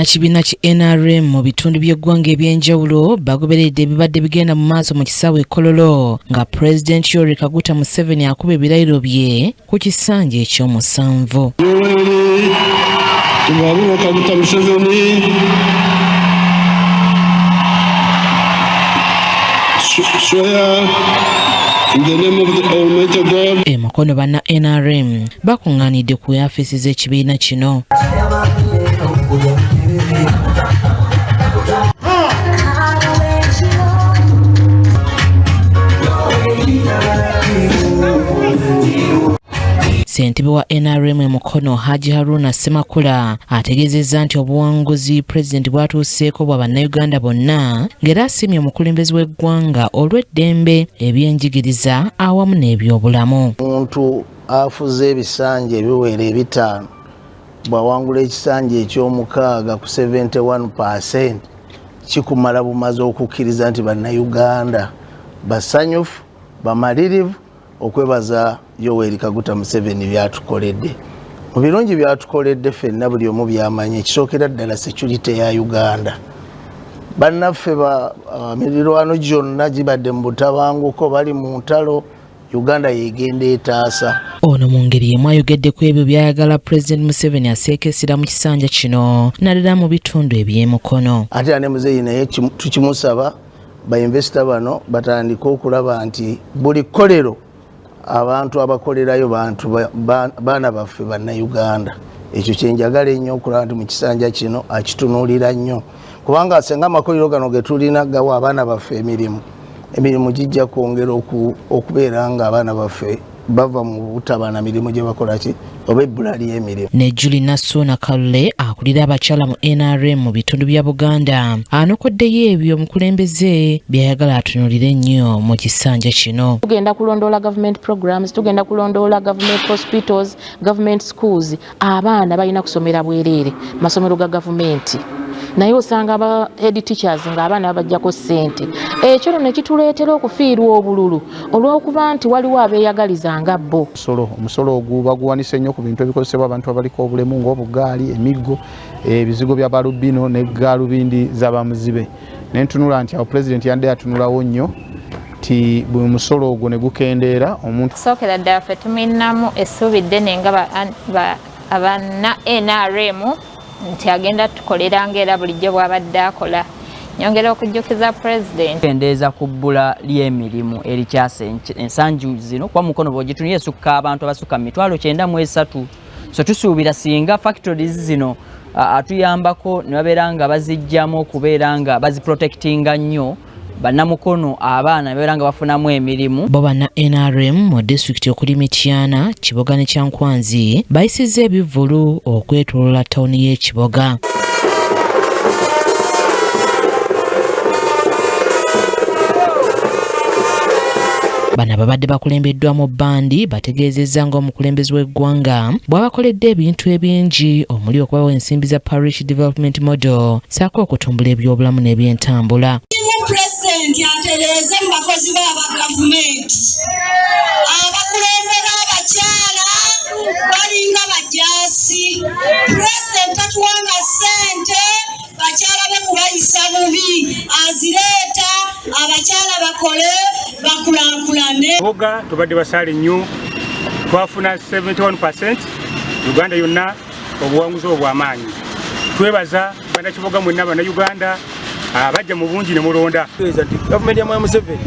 Bannakibiina ki NRM mu bitundu by'eggwanga ebyenjawulo bagoberedde ebibadde bigenda mu maaso mu kisaawe Kololo nga Pulezidenti Yoweri Kaguta Museveni akuba ebirayiro bye ku kisanja eky'omusanvu. Mukono banna NRM bakungaanidde ku yafeesi z'ekibiina kino. Ssentebe wa NRM Mukono Haji Haruna Semakula ategeezezza nti obuwanguzi Pulezidenti bwatuuseeko bwa Bannayuganda bonna ng'era asiimye omukulembeze w'eggwanga olw'eddembe ebyenjigiriza awamu n'ebyobulamu. Omuntu afuze ebisanja ebiwera ebitaano bw'awangula ekisanja eky'omukaaga ku 71% kikumala bumaze okukkiriza nti Bannayuganda basanyufu bamalirivu okwebaza Yoweri Kaguta Museveni byatukoledde. Mu birungi byatukoledde ffenna buli omu byamanya ekisookera ddala security ya Uganda. Bannaffe mirirwano gyonna gibadde mu butabanguko bali mu ntalo Uganda yegenda etaasa. Ono mu ngeri yemu ayogedde ku ebyo byayagala Pulezidenti Museveni aseekesera mu kisanja kino naddala mu bitundu eby'emukono. Ate ne muzeeyi naye tukimusaba bainvesita bano batandika okulaba nti buli kkolero abantu abakolerayo bantu baana baffe Bannayuganda. Ekyo kyenjagala ennyo okulaba nti mu kisanja kino akitunuulira nnyo kubanga asenga amakolero gano ge tulina gawa abaana baffe emirimu gijja kwongera okubeera nga abaana baffe bava mu butabana mirimu gye bakola ki oba ebbula ly'emirimu. Ne Julie Nasuna Kalule akulira abakyala mu NRM mu bitundu bya Buganda anokoddeyo ebyo omukulembeze byayagala atunuulire ennyo mu kisanja kino. Tugenda kulondoola government programs, tugenda kulondoola government hospitals, government schools. Abaana balina kusomera bwereere masomero ga gavumenti. Naye osanga aba head teachers ng'abaana babajjako ssente. Ekyo ne kituleetera okufiirwa obululu olw'okuba nti waliwo abeeyagaliza nga bo. Omusolo ogwo baguwanise nnyo ku bintu ebikozesebwa abantu abaliko obulemu ng'obugaali, emiggo, ebizigo bya balubino ne gaalubindi z'abamuzibe. Ne ntunula nti awo Pulezidenti yandeye atunulawo nnyo ti buli musolo ogwo ne gukendeera omuntu. Sookera ddala ffe tuminamu essuubi ddene nga abanna NRM nti agenda tukolera ng'era bulijjo bw'abadde akola. Nyongera okujjukiza Pulezidenti kendeeza ku bbula ly'emirimu erikyasa ensanju zino kuba Mukono bw'ogitunula esukka abantu abasukka 93,000. So tusuubira singa factories zino atuyambako ne babeera nga bazijjamu okubeera nga baziprotectinga nnyo Bannamukono abaana babeera nga bafunamu emirimu. Bo banna NRM mu disitulikiti okuli Mityana, Kiboga ne Kyankwanzi bayisizza Ebivvulu okwetooloola ttawuni y'e Kiboga. Bano babadde bakulembeddwa mu bbandi bategeezezza ng'omukulembeze w'eggwanga bw'abakoledde ebintu ebingi omuli okubawa ensimbi za Parish Development Model ssaako okutumbula ebyobulamu n'ebyentambula. Pulezidenti atereeze mu bakozi b'abagavumenti abakulembera abakyala balinga bajaasi. Pulezidenti atuwanga ssente bakyala be kubayisa bubi azireeta abakyala bakole bakulankulane. Kiboga tubadde basaale nnyo twafuna 71% Uganda yonna obuwanguzi obw'amaanyi. Twebaza Bannakiboga mwenna Bannayuganda abajja mu bungi ne mulonda. Gavumenti ya Museveni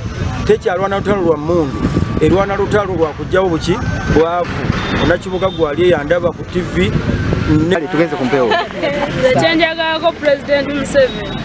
tekyalwana lutalo lwa mmundu erwana lutalo lwa kujjawo buki bwavu. Bannakiboga gwali yandaba ku TV tugeze ku mpewo. Kyenjagalako Pulezidenti Museveni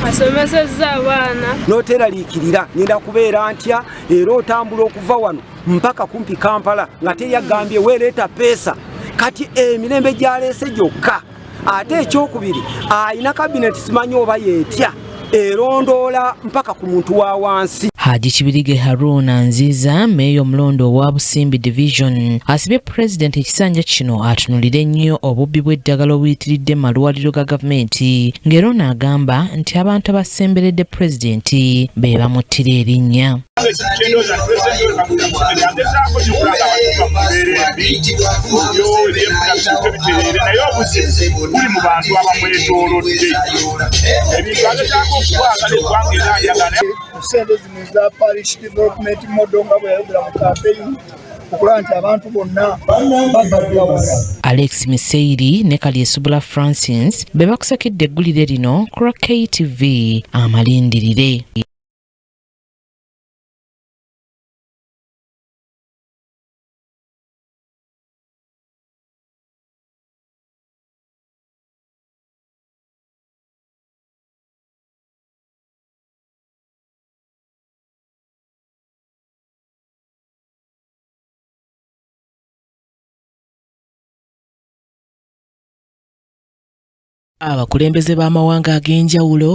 asomesezza abaana n'oteraliikirira ngenda kubeera ntya era otambula okuva wano mpaka kumpi Kampala nga teyagambye weereeta peesa kati emirembe gyaleese gyokka. Ate ekyokubiri ayina kabineti simanyi oba yeetya erondoola mpaka ku muntu wa wansi. Haji Kibirige Haruna Nziza meeyo Mulondo wa Busimbi Division asibye Pulezidenti ekisanja kino atunulire nnyo obubbi bw'eddagala obuyitiridde mu malwaliro ga gavumenti ng'era n'agamba nti abantu abasemberedde Pulezidenti be bamuttira erinnya. Sente zino za parish development model nga bwe yayogera mu campaign okukola nti abantu bonna babadde. Alex Miseiri ne Kalyesubula Francis be bakusakidde eggulire lino ku KTV amalindirire. Abakulembeze b'amawanga ag'enjawulo